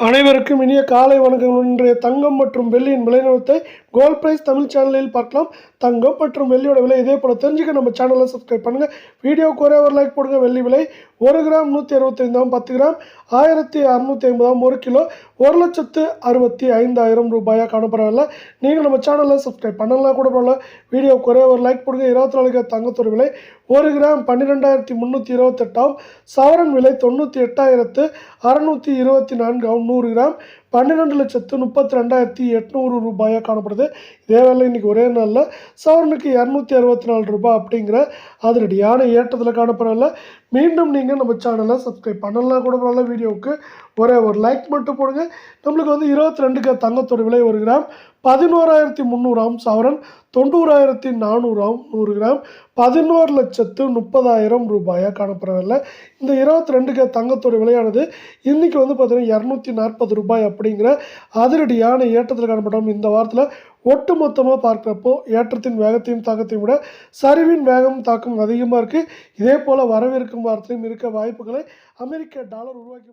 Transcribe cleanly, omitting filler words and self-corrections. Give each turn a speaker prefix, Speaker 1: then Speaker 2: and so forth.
Speaker 1: அனைவருக்கும் இனிய காலை வணக்கம். இன்றைய தங்கம் மற்றும் வெள்ளியின் விலை நிலவரத்தை கோல்ட் பிரைஸ் தமிழ் சேனலில் பார்க்கலாம். தங்கம் மற்றும் வெள்ளியோட விலை இதே போல் தெரிஞ்சுக்க நம்ம சேனலை சப்ஸ்கிரைப் பண்ணுங்கள். வீடியோக்கு ஒரே ஒரு லைக் போடுங்க. வெள்ளி விலை 1 கிராம் 165, 10 கிராம் 1650, 1 கிலோ 1,65,000 ரூபாயாக காணப்படவில்லை. நீங்கள் நம்ம சேனலில் சப்ஸ்கிரைப் பண்ணலாம் கூட போகல. வீடியோக்கு ஒரே ஒரு லைக் போடுங்க. 24 தங்கத்தோட விலை 1 கிராம் 12,328, சவரன் விலை 98,624, 100 கிராம் 12,32,800 ரூபாயாக காணப்படுது. இதே வேலை இன்றைக்கி ஒரே நாளில் சவரனுக்கு 264 ரூபாய் அப்படிங்கிற அதிரடியான ஏற்றத்தில் காணப்படவில்லை. மீண்டும் நீங்கள் நம்ம சேனலை சப்ஸ்கிரைப் பண்ணலாம் கூட பரவாயில்ல. வீடியோவுக்கு ஒரே ஒரு லைக் மட்டும் போடுங்க. நம்மளுக்கு 22 தங்கத்தோட விலை 1 கிராம் 11,300, சவரன் 90,400, 100 கிராம் 11,30,000 ரூபாயாக காணப்படவில்லை. இந்த 22 தங்கத்தோட விலையானது இன்றைக்கி பார்த்தீங்கன்னா 240 ரூபாய் அப்படிங்கிற அதிரடியான ஏற்றத்தில் காணப்படும். இந்த வாரத்தில் ஒட்டு மொத்தமாக பார்க்குறப்போ ஏற்றத்தின் வேகத்தையும் தாக்கத்தையும் விட சரிவின் வேகம் தாக்கம் அதிகமாக இருக்குது. இதே போல் வரவிருக்கும் வாரத்திலையும் இருக்க வாய்ப்புகளை அமெரிக்க டாலர் உருவாக்கி